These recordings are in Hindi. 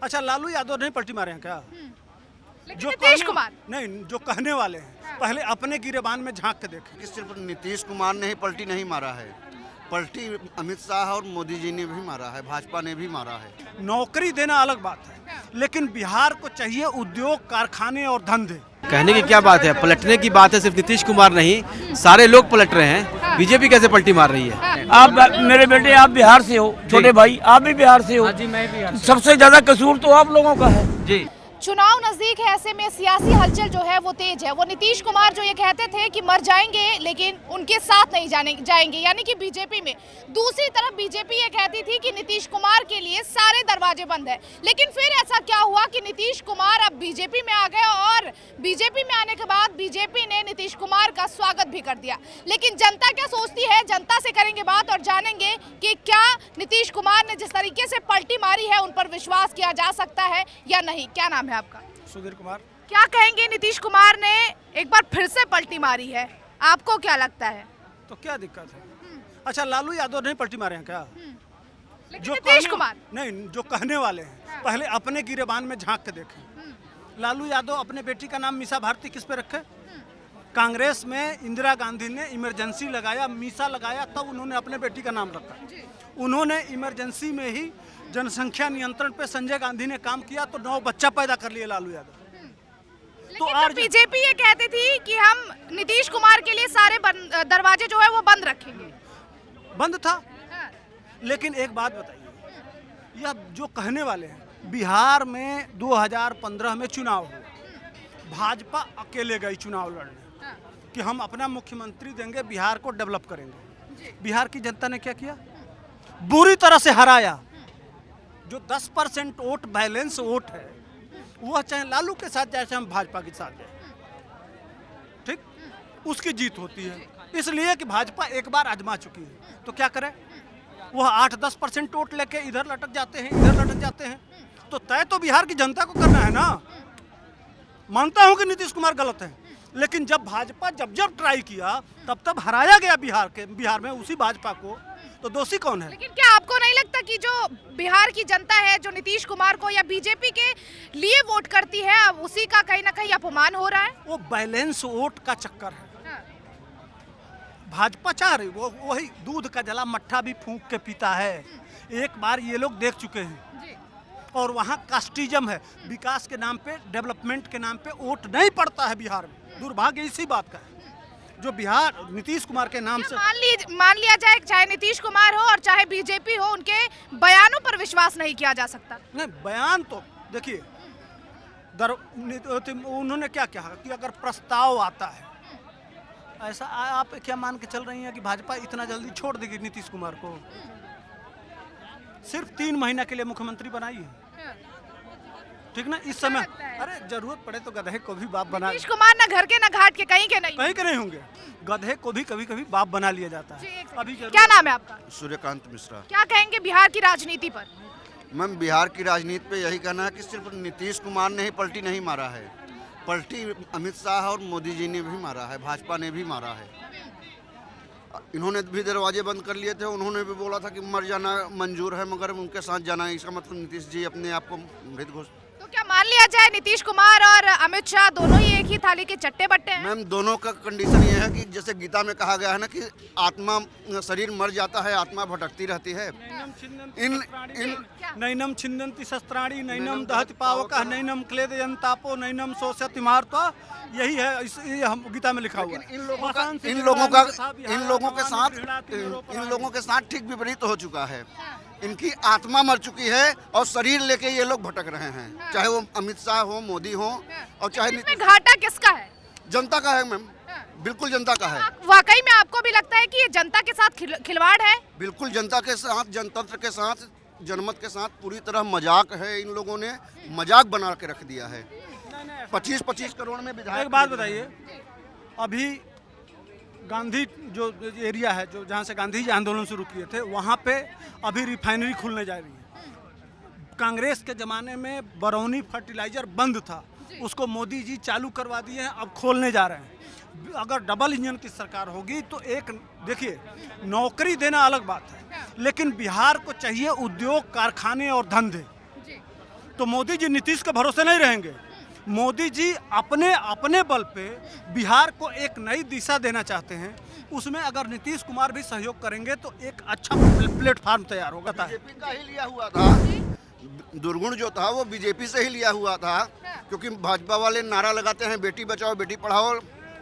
अच्छा, लालू यादव नहीं पलटी मारे हैं क्या? लेकिन नीतीश कुमार नहीं, जो कहने वाले हैं पहले अपने गिरेबान में झांक के देखें। कि सिर्फ नीतीश कुमार ने ही पलटी नहीं मारा है, पलटी अमित शाह और मोदी जी ने भी मारा है, भाजपा ने भी मारा है। नौकरी देना अलग बात है, लेकिन बिहार को चाहिए उद्योग, कारखाने और धंधे। कहने की क्या बात है, पलटने की बात है। सिर्फ नीतीश कुमार नहीं, सारे लोग पलट रहे हैं। बीजेपी कैसे पलटी मार रही है? आप मेरे बेटे, आप बिहार से हो, छोटे भाई आप भी बिहार से हो। जी, मैं भी। सबसे ज्यादा कसूर तो आप लोगों का है जी। चुनाव नजदीक है, ऐसे में सियासी हलचल जो है वो तेज है। वो नीतीश कुमार जो ये कहते थे कि मर जाएंगे लेकिन उनके साथ नहीं जाएंगे, यानी कि बीजेपी में। दूसरी तरफ बीजेपी ये कहती थी कि नीतीश कुमार के लिए सारे दरवाजे बंद है। लेकिन फिर ऐसा क्या हुआ कि नीतीश कुमार अब बीजेपी में आ गए और बीजेपी में आने के बाद बीजेपी ने नीतीश कुमार का स्वागत भी कर दिया। लेकिन जनता क्या सोचती है, जनता से करेंगे बात और जानेंगे कि क्या नीतीश कुमार ने जिस तरीके से पलटी मारी है उन पर विश्वास किया जा सकता है या नहीं। क्या नाम है आपका? सुधीर कुमार। क्या कहेंगे, नीतीश कुमार ने एक बार फिर से पलटी मारी है, आपको क्या लगता है? तो क्या दिक्कत है? अच्छा, लालू यादव नहीं पलटी मारे हैं क्या? लेकिन नीतीश कुमार नहीं, जो कहने वाले हैं पहले अपने गिरेबान में झांक के देखें। लालू यादव अपने बेटी का नाम मीसा भारती किस पे रखे? कांग्रेस में इंदिरा गांधी ने इमरजेंसी लगाया, मीसा लगाया, तब उन्होंने अपने बेटी का नाम रखा। उन्होंने इमरजेंसी में ही जनसंख्या नियंत्रण पे संजय गांधी ने काम किया तो 9 बच्चा पैदा कर लिए लालू यादव। तो आज बीजेपी ये कहती थी कि हम नीतीश कुमार के लिए सारे दरवाजे जो है वो बंद रखेंगे। बंद था, लेकिन एक बात बताइए, यह जो कहने वाले हैं, बिहार में 2015 में चुनाव हुआ, भाजपा अकेले गई चुनाव लड़ने कि हम अपना मुख्यमंत्री देंगे, बिहार को डेवलप करेंगे। बिहार की जनता ने क्या किया? बुरी तरह से हराया। जो 10% वोट बैलेंस वोट है, वह चाहे लालू के साथ जाए चाहे हम भाजपा के साथ जाए, ठीक, उसकी जीत होती है। इसलिए कि भाजपा एक बार आजमा चुकी है, तो क्या करे, वह 8-10% वोट लेके इधर लटक जाते हैं, इधर लटक जाते हैं। तो तय तो बिहार की जनता को करना है ना। मानता हूं कि नीतीश कुमार गलत है, लेकिन जब भाजपा जब ट्राई किया तब हराया गया बिहार में उसी भाजपा को, तो दोषी कौन है? लेकिन क्या आपको नहीं लगता कि जो बिहार की जनता है, जो नीतीश कुमार को या बीजेपी के लिए वोट करती है, अब उसी का कहीं ना कहीं अपमान हो रहा है? वो बैलेंस वोट का चक्कर है। भाजपा चाह रही, वो वही दूध का जला मट्ठा भी फूंक के पीता है। एक बार ये लोग देख चुके हैं। और वहाँ कास्टिज्म है, विकास के नाम पे, डेवलपमेंट के नाम पे वोट नहीं पड़ता है बिहार में। दुर्भाग्य इसी बात का है, जो बिहार नीतीश कुमार के नाम से मान लिया जाए, चाहे नीतीश कुमार हो और चाहे बीजेपी हो, उनके बयानों पर विश्वास नहीं किया जा सकता। नहीं, बयान तो देखिए, उन्होंने क्या कहा कि अगर प्रस्ताव आता है, ऐसा आप क्या मान के चल रही हैं कि भाजपा इतना जल्दी छोड़ देगी नीतीश कुमार को? सिर्फ 3 महीना के लिए मुख्यमंत्री बनाई है, ठीक ना? इस समय अरे जरूरत पड़े तो गधे को भी बाप बना। नीतीश कुमार ना घर के ना घाट के, कहीं के नहीं होंगे। गधे को भी कभी बाप बना लिया जाता है। अभी क्या नाम है आपका? सूर्यकांत मिश्रा। क्या कहेंगे बिहार की राजनीति पर? मैम, बिहार की राजनीति पे यही कहना है कि सिर्फ नीतीश कुमार ने ही पलटी नहीं मारा है, पलटी अमित शाह और मोदी जी ने भी मारा है, भाजपा ने भी मारा है। इन्होंने भी दरवाजे बंद कर लिए थे, उन्होंने भी बोला था कि मर जाना मंजूर है, मगर उनके साथ जाना, इसका मतलब नीतीश जी अपने आप को मृत घोषित। तो क्या मान लिया जाए नीतीश कुमार और अमित शाह दोनों ही एक ही थाली के चट्टे बट्टे हैं? मैम, दोनों का कंडीशन ये है कि जैसे गीता में कहा गया है ना कि आत्मा, शरीर मर जाता है, आत्मा भटकती रहती है। नैनम छिन्दन्ति शस्त्राणि, नैनम दहति पावकः, नैनम क्लेदयन्तापो, नैनम शोषयति मार्त्वा। यही है, ये हम गीता में लिखा हुआ है। इन लोगों के साथ ठीक विपरीत हो चुका है। इनकी आत्मा मर चुकी है और शरीर लेके ये लोग भटक रहे हैं, चाहे वो अमित शाह हो, मोदी हो, और चाहे इसमें घाटा किसका है? जनता का है मैम, बिल्कुल जनता का है। वाकई में आपको भी लगता है कि ये जनता के साथ खिलवाड़ है? बिल्कुल जनता के साथ, जनतंत्र के साथ, जनमत के साथ पूरी तरह मजाक है। इन लोगों ने मजाक बना के रख दिया है। 25-25 करोड़ में विधायक। एक बात बताइए, अभी गांधी जो एरिया है, जो जहाँ से गांधी जी आंदोलन शुरू किए थे, वहाँ पे अभी रिफाइनरी खुलने जा रही है। कांग्रेस के ज़माने में बरौनी फर्टिलाइजर बंद था, उसको मोदी जी चालू करवा दिए हैं, अब खोलने जा रहे हैं। अगर डबल इंजन की सरकार होगी तो एक, देखिए, नौकरी देना अलग बात है, लेकिन बिहार को चाहिए उद्योग, कारखाने और धंधे। तो मोदी जी नीतीश के भरोसे नहीं रहेंगे। मोदी जी अपने अपने बल पे बिहार को एक नई दिशा देना चाहते हैं। उसमें अगर नीतीश कुमार भी सहयोग करेंगे तो एक अच्छा प्लेटफार्म तैयार होगा। बीजेपी का ही लिया हुआ था, दुर्गुण जो था वो बीजेपी से ही लिया हुआ था, क्योंकि भाजपा वाले नारा लगाते हैं बेटी बचाओ बेटी पढ़ाओ,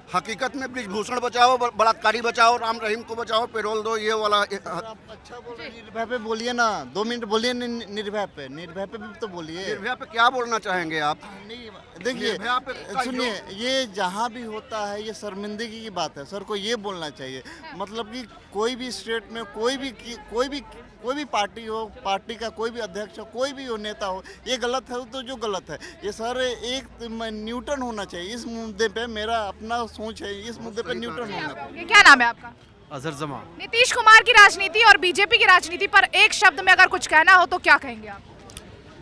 हकीकत में ब्रिजभूषण बचाओ, बलात्कारी बचाओ, राम रहीम को बचाओ, पेरोल दो, ये वाला। आप अच्छा बोल रहे हैं, निर्भया पे बोलिए ना, 2 मिनट बोलिए निर्भया पे भी तो बोलिए। निर्भया पे क्या बोलना चाहेंगे आप? नहीं देखिए, निर्भया पे सुनिए, ये जहाँ भी होता है ये शर्मिंदगी की बात है। सर को ये बोलना चाहिए, मतलब कि कोई भी स्टेट में कोई भी पार्टी हो, पार्टी का कोई भी अध्यक्ष हो, कोई भी हो, नेता हो, ये गलत है तो जो गलत है, ये सर एक न्यूटन होना चाहिए इस मुद्दे पे। मेरा अपना सोच है, इस मुद्दे पे न्यूटन होना चाहिए। क्या नाम है आपका? अजहर जमा। नीतीश कुमार की राजनीति और बीजेपी की राजनीति पर एक शब्द में अगर कुछ कहना हो तो क्या कहेंगे आप?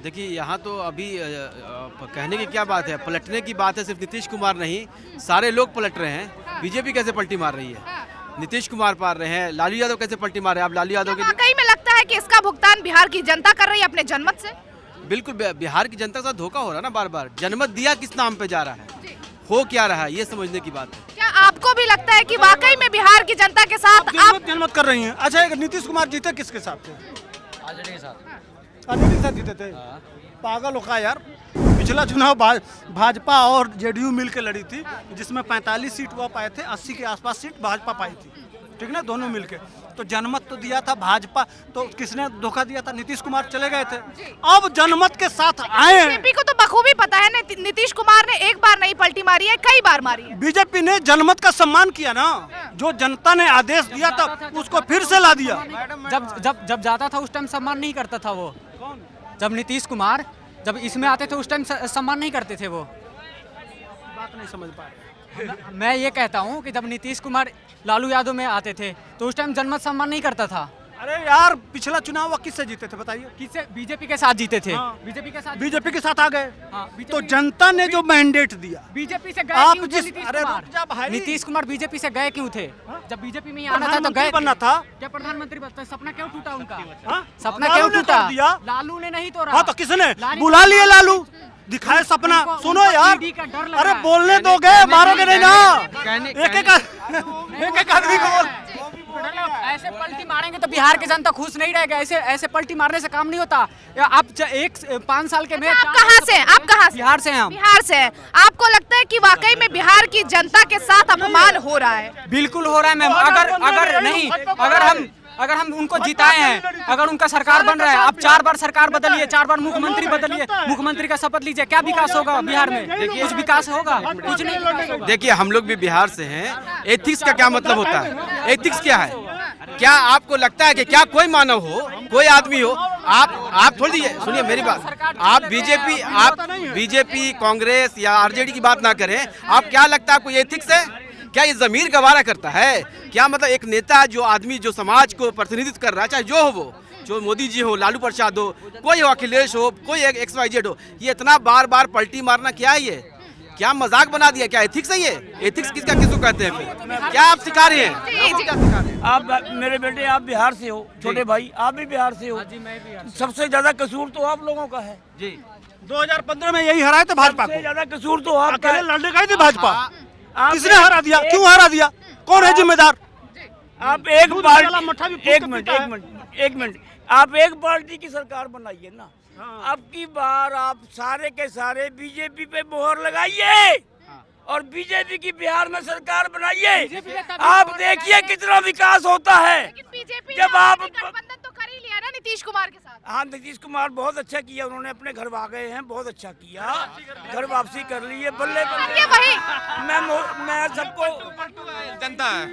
देखिए यहाँ तो अभी कहने की क्या बात है, पलटने की बात है। सिर्फ नीतीश कुमार नहीं, सारे लोग पलट रहे हैं। बीजेपी कैसे पलटी मार रही है, नीतीश कुमार मार रहे हैं, लालू यादव कैसे पलटी मार रहे हैं। आप लालू यादव के वाकई में लगता है कि इसका भुगतान बिहार की जनता कर रही है अपने जनमत से? बिल्कुल, बिहार की जनता के साथ धोखा हो रहा है ना। बार बार जनमत दिया किस नाम पे जा रहा है, हो क्या रहा है, ये समझने की बात है। क्या आपको भी लगता है कि वाकई में बिहार की जनता के साथ आप जनमत कर रही हैं? अच्छा, एक नीतीश कुमार जीते किसके साथ थे? आरजेडी के साथ। आरजेडी के साथ जीते थे? पागल हो का यार। पिछला चुनाव भाजपा और जेडीयू मिल के लड़ी थी, जिसमें 45 सीट वो पाए थे, 80 के आसपास सीट भाजपा पाई थी, ठीक ना, दोनों मिलके। तो जनमत तो दिया था भाजपा, तो किसने धोखा दिया था? नीतीश कुमार चले गए थे। अब जनमत के साथ आए हैं। बीजेपी को तो बखूबी पता है नीतीश कुमार ने एक बार नहीं पलटी मारी है, कई बार मारी है। बीजेपी ने जनमत का सम्मान किया ना, जो जनता ने आदेश दिया था उसको फिर से ला दिया। जब जाता था उस टाइम सम्मान नहीं करता था वो। जब नीतीश कुमार जब इसमें आते थे उस टाइम सम्मान नहीं करते थे वो। बात नहीं समझ पाए। मैं ये कहता हूँ कि जब नीतीश कुमार लालू यादव में आते थे तो उस टाइम जनमत सम्मान नहीं करता था। अरे यार, पिछला चुनाव वो किससे जीते थे बताइए? किससे? बीजेपी के साथ जीते थे। हाँ। बीजेपी के साथ आ गए। हाँ, तो जनता ने जो मैंडेट दिया, बीजेपी से गए आप क्यों थे जिस नीतीश अरे कुमार? रुक जा भाई। नीतीश कुमार बीजेपी से गए क्यों थे? जब बीजेपी में ही आना था तो प्रधानमंत्री गए बनना थे। था। क्या प्रधानमंत्री बनता? सपना क्यों टूटा उनका? हाँ? सपना लालू क्यों ने टूटा? कर दिया। लालू ने नहीं तोड़ा। हाँ, तो किसने लालू बुला लिए? ने- लालू दिखाए सपना। उनको- सुनो उनको यार, ईडी का डर लग अरे रहा है। बोलने दोगे, मारोगे नहीं ना। एक आदमी को बोल। ऐसे पलटी मारेंगे तो बिहार की जनता खुश नहीं रहेगा। ऐसे पलटी मारने से काम नहीं होता। आप 5 साल के में आप कहाँ से? आप कहाँ से? बिहार से हैं हम। बिहार से। आपको लगता है कि वाकई में बिहार की जनता के साथ अपमान हो रहा है? बिल्कुल हो रहा है मैम। अगर हम उनको जिताए हैं, अगर उनका सरकार बन रहा है, आप 4 बार सरकार बदलिए, 4 बार मुख्यमंत्री बदलिए, मुख्यमंत्री का शपथ लीजिए, क्या विकास होगा बिहार में? कुछ विकास होगा? कुछ नहीं विकास होगा। देखिए हम लोग भी बिहार से हैं। एथिक्स का क्या मतलब होता है? एथिक्स क्या है? क्या आपको लगता है कि क्या कोई मानव हो, कोई आदमी हो, आप थोड़ी सुनिए मेरी बात, आप बीजेपी कांग्रेस या आरजेडी की बात ना करें। आप क्या लगता है आपको ये एथिक्स है? क्या ये जमीर गवारा करता है? क्या मतलब एक नेता, जो आदमी जो समाज को प्रतिनिधित्व कर रहा है, चाहे जो हो वो, जो मोदी जी हो, लालू प्रसाद हो, कोई हो, अखिलेश हो, कोई XYZ हो, ये इतना बार बार पलटी मारना क्या है? ये क्या मजाक बना दिया? क्या एथिक्स है ये? एथिक्स किसको कहते हैं फिर? क्या आप सिखा रहे हैं? आप मेरे बेटे, आप बिहार से हो, छोटे भाई आप भी बिहार से हो। सबसे ज्यादा कसूर तो आप लोगों का है जी। 2015 में यही हराए थे भाजपा सबसे को। ज्यादा कसूर तो आपका अकेले है। लड़ने गई थी भाजपा। आप किसने हरा दिया? क्यों हरा दिया? कौन है जिम्मेदार? आप एक दूध वाला मट्ठा भी फूंक के एक मिनट पीता है। एक मिनट आप एक पार्टी की सरकार बनाइए ना। अब की बार आप सारे के सारे बीजेपी पे मोहर लगाइए और बीजेपी की बिहार में सरकार बनाइए। आप देखिए कितना विकास होता है। लेकिन बीजेपी जब आप गठबंधन तो कर ही लिया ना नीतीश कुमार के साथ। हाँ, नीतीश कुमार बहुत अच्छा किया, उन्होंने अपने घर आ गए हैं, बहुत अच्छा किया, घर वापसी कर ली है, बल्ले ये वही मैं सबको जनता है।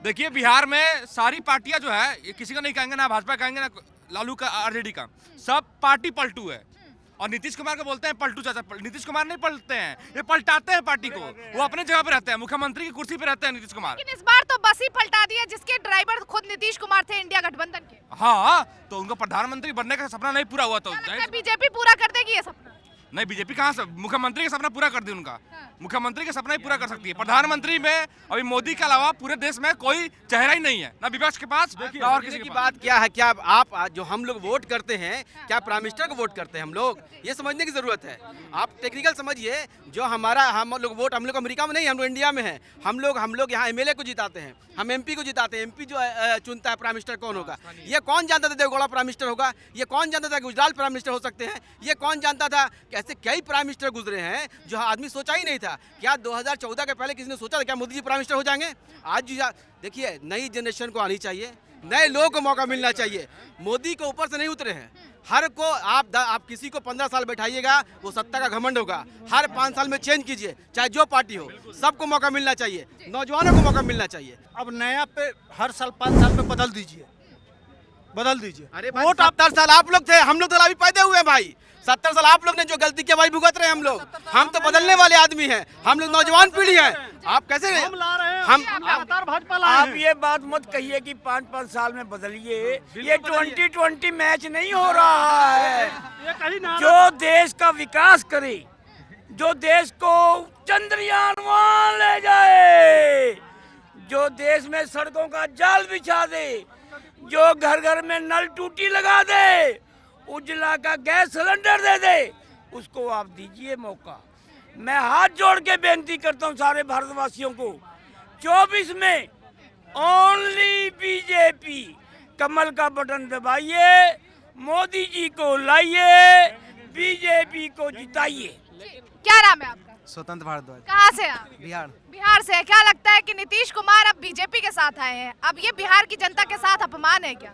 देखिए बिहार में सारी पार्टियां जो है, ये किसी का नहीं कहेंगे, ना भाजपा कहेंगे, ना लालू का, आरजेडी का, सब पार्टी पलटू है। और नीतीश कुमार को बोलते हैं पलटू चाचा। नीतीश कुमार नहीं पलटते हैं, ये पलटाते हैं पार्टी को। वो अपने जगह पे रहते हैं, मुख्यमंत्री की कुर्सी पे रहते हैं नीतीश कुमार। लेकिन इस बार तो बस ही पलटा दिया, जिसके ड्राइवर खुद नीतीश कुमार थे इंडिया गठबंधन के। हाँ, तो उनका प्रधानमंत्री बनने का सपना नहीं पूरा हुआ तो बीजेपी पूरा कर देगी ये सपना? नहीं बीजेपी कहाँ से, मुख्यमंत्री का सपना पूरा कर दी उनका, मुख्यमंत्री का सपना ही पूरा कर सकती है। प्रधानमंत्री में अभी मोदी के अलावा पूरे देश में कोई चेहरा ही नहीं है, ना विपक्ष के पास ना और किसी की के पास। बात क्या है, क्या आप जो हम लोग वोट करते हैं, क्या प्राइम मिनिस्टर को वोट करते हैं हम लोग, ये समझने की जरूरत है। आप टेक्निकल समझिए, जो हम लोग वोट, हम लोग अमेरिका में नहीं, हम लोग इंडिया में हैं। हम लोग यहाँ एमएलए को जिताते हैं, हम एमपी को जिताते हैं। एमपी जो चुनता है प्राइम मिनिस्टर कौन होगा, ये कौन जानता था देवगौड़ा प्राइम मिनिस्टर होगा, ये कौन जानता था गुजरात प्राइम मिनिस्टर हो सकते हैं, ये कौन जानता था कि ऐसे कई प्राइम मिनिस्टर गुजरे हैं जो आदमी सोचा ही नहीं था। क्या 2014 के पहले किसी ने सोचा था क्या मोदी जी प्राइम मिनिस्टर हो जाएंगे? आज देखिए, नई जनरेशन को आनी चाहिए, नए लोगों को मौका मिलना चाहिए। मोदी के ऊपर से नहीं उतरे हैं, हर को आप किसी को 15 साल बैठाइएगा, वो सत्ता का घमंड होगा। हर 5 साल में चेंज कीजिए, चाहे जो पार्टी हो, सबको मौका मिलना चाहिए, नौजवानों को मौका मिलना चाहिए। अब नया पे हर साल 5 साल पे बदल दीजिए। अरे वोट 70 साल आप लोग थे, हम लोग तो अभी पैदा हुए हैं भाई। 70 साल आप लोग ने जो गलती किया भाई भुगत रहे हैं हम लोग। हम तो बदलने वाले आदमी हैं, हम लोग नौजवान पीढ़ी हैं। आप कैसे हम ला रहे हैं, हम लगातार भाजपा ला रहे आप हैं। ये बात मत कहिए कि 5-5 साल में बदलिए, ये 2020 मैच नहीं हो रहा है। ये कहीं ना जो देश का विकास करे, जो देश को चंद्रयान वहां ले जाए, जो देश में सड़कों का जाल बिछा दे, जो घर घर में नल टूटी लगा दे, उजला का गैस सिलेंडर दे दे, उसको आप दीजिए मौका। मैं हाथ जोड़ के बेनती करता हूँ सारे भारतवासियों को, 24 में ओनली बीजेपी, कमल का बटन दबाइए, मोदी जी को लाइए, बीजेपी को जिताइए। क्या नाम है आपका? स्वतंत्र भारद्वाज, कहाँ से आप? बिहार। बिहार से। क्या लगता है कि नीतीश कुमार अब बीजेपी के साथ आए हैं, अब ये बिहार की जनता के साथ अपमान है क्या?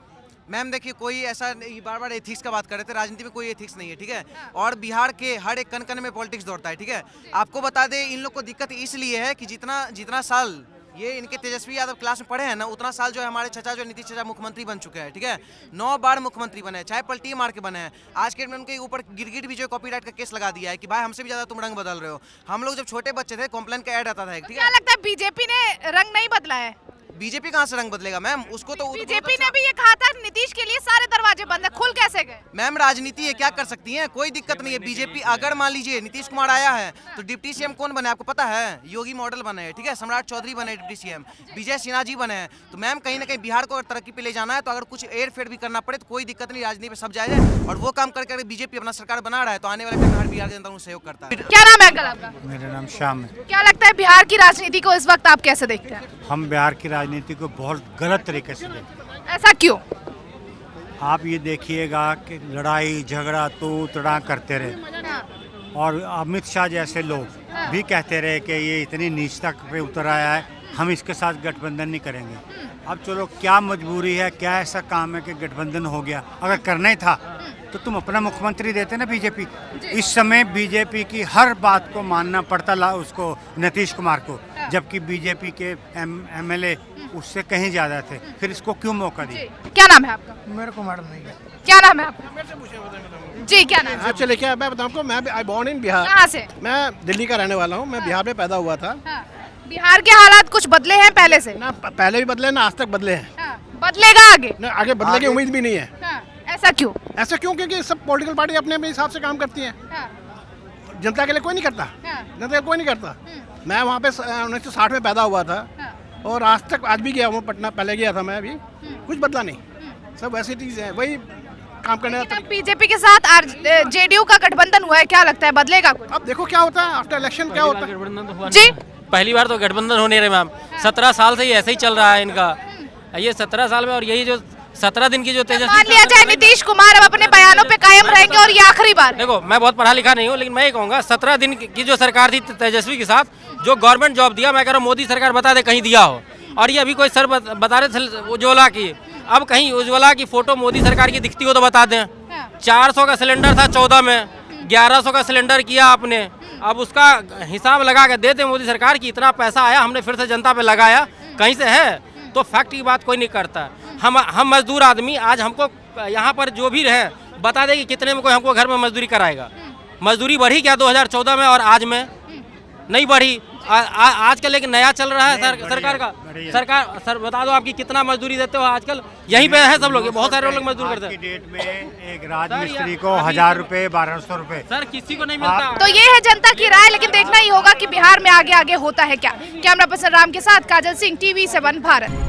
मैम देखिए, कोई ऐसा नहीं, बार बार एथिक्स का बात कर रहे थे, राजनीति में कोई एथिक्स नहीं है, ठीक है। और बिहार के हर एक कण कण में पॉलिटिक्स दौड़ता है, ठीक है। आपको बता दें, इन लोग को दिक्कत इसलिए है कि जितना साल ये इनके तेजस्वी यादव क्लास में पढ़े हैं ना, उतना साल जो है हमारे चचा जो नीतीश चचा मुख्यमंत्री बन चुके हैं, ठीक है। 9 बार मुख्यमंत्री बने हैं, चाहे पलटी मार के बने हैं। आज के में उनके ऊपर गिरगिट भी जो कॉपीराइट का केस लगा दिया है कि भाई हमसे भी ज्यादा तुम रंग बदल रहे हो। हम लोग जब छोटे बच्चे थे, कॉम्प्लेन का ऐड आता था, ठीक क्या है। लगता है बीजेपी ने रंग नहीं बदला है? बीजेपी कहाँ से रंग बदलेगा मैम, उसको तो बीजेपी ने भी ये कहा था नीतीश के लिए सारे दरवाजे बंद है, खुल कैसे गए? मैम राजनीति है, क्या कर सकती हैं, कोई दिक्कत नहीं है। बीजेपी अगर मान लीजिए नीतीश कुमार आया है तो डिप्टी सीएम कौन बने आपको पता है? योगी मॉडल बने हैं, ठीक है। सम्राट चौधरी बने डिप्टी सीएम, विजय सिन्हा जी बने हैं। तो मैम कहीं ना कहीं बिहार को अगर तरक्की पे ले जाना है तो अगर कुछ एयर फेड भी करना पड़े तो कोई दिक्कत नहीं, राजनीति पे सब जायज है। और वो काम करके बीजेपी अपना सरकार बना रहा है तो आने वाले टाइम में हर बिहार जनता को सहयोग करता है। क्या नाम है अंकल आपका? मेरा नाम श्याम है। क्या लगता है बिहार की राजनीति को इस वक्त आप कैसे देखते हैं? हम बिहार की राजनीति को बहुत गलत तरीके से देखते हैं। ऐसा क्यों? आप ये देखिएगा कि लड़ाई झगड़ा तू तड़ा करते रहे, और अमित शाह जैसे लोग भी कहते रहे कि ये इतनी नीचता पे उतर आया है, हम इसके साथ गठबंधन नहीं करेंगे। अब चलो क्या मजबूरी है, क्या ऐसा काम है कि गठबंधन हो गया? अगर करना ही था तो तुम अपना मुख्यमंत्री देते ना बीजेपी। इस समय बीजेपी की हर बात को मानना पड़ता उसको नीतीश कुमार को, जबकि बीजेपी के एमएलए उससे कहीं ज्यादा थे, फिर इसको क्यों मौका दिया? क्या नाम है आपका? मेरे को मैडम नहीं है। क्या नाम है आपका? जी क्या नाम है? चलिए, क्या मैं बताऊँ आपको, मैं आई बॉर्न इन बिहार। कहाँ से? मैं दिल्ली का रहने वाला हूँ, मैं बिहार में पैदा हुआ था। बिहार के हालात कुछ बदले हैं पहले से? ना पहले भी बदले, ना आज तक बदले हैं। बदलेगा आगे? ना आगे बदलने की उम्मीद भी नहीं है। ऐसा क्यों? ऐसा क्यों? क्योंकि सब पॉलिटिकल पार्टी अपने अपने हिसाब से काम करती हैं। जनता के लिए कोई नहीं करता, जनता के लिए कोई नहीं करता। मैं वहाँ पे 1960 में पैदा हुआ था और आज तक, आज भी गया हूँ पटना, पहले गया था मैं, अभी कुछ बदला नहीं, सब वैसी चीज़ है, वही काम करने का। बीजेपी के साथ जेडीयू का गठबंधन हुआ है, क्या लगता है बदलेगा कुछ? अब देखो क्या होता है आफ्टर इलेक्शन, क्या होता है। जी पहली बार तो गठबंधन होने रहे मैम, 17 साल से ही ऐसे ही चल रहा है इनका, ये 17 साल में। और यही जो 17 दिन की जो तेजस्वी, मान लिया जाए नीतीश कुमार अब अपने बयानों पे कायम रहेंगे और ये आखिरी बार। देखो मैं बहुत पढ़ा लिखा नहीं हूँ, लेकिन मैं ये कहूँगा 17 दिन की जो सरकार थी तेजस्वी के साथ, जो गवर्नमेंट जॉब दिया, मैं कह रहा हूँ मोदी सरकार बता दे कहीं दिया हो। और ये अभी कोई सर बता रहे थे उज्ज्वला की, अब कहीं उज्ज्वला की फोटो मोदी सरकार की दिखती हो तो बता दें। 400 का सिलेंडर था 14 में, 1100 का सिलेंडर किया आपने, अब उसका हिसाब लगा के दे दें मोदी सरकार की इतना पैसा आया, हमने फिर से जनता पे लगाया, कहीं से है? तो फैक्ट की बात कोई नहीं करता। हम मजदूर आदमी, आज हमको यहाँ पर जो भी रहे बता दे कि कितने में कोई हमको घर में मजदूरी कराएगा। मजदूरी बढ़ी क्या 2014 में और आज में? नहीं बढ़ी। आजकल एक नया चल रहा है सरकार का। सरकार सर बता दो आपकी कितना मजदूरी देते हो आजकल? यहीं पे है सब लोग, बहुत सारे लोग मजदूर करते हैं। डेट में एक राजमिस्त्री को 1000 रुपए 1200 रुपए सर किसी को नहीं मिलता। तो ये है जनता की राय, लेकिन देखना ही होगा कि बिहार में आगे आगे होता है क्या। कैमरा पर्सन राम के साथ काजल सिंह, TV7 भारत।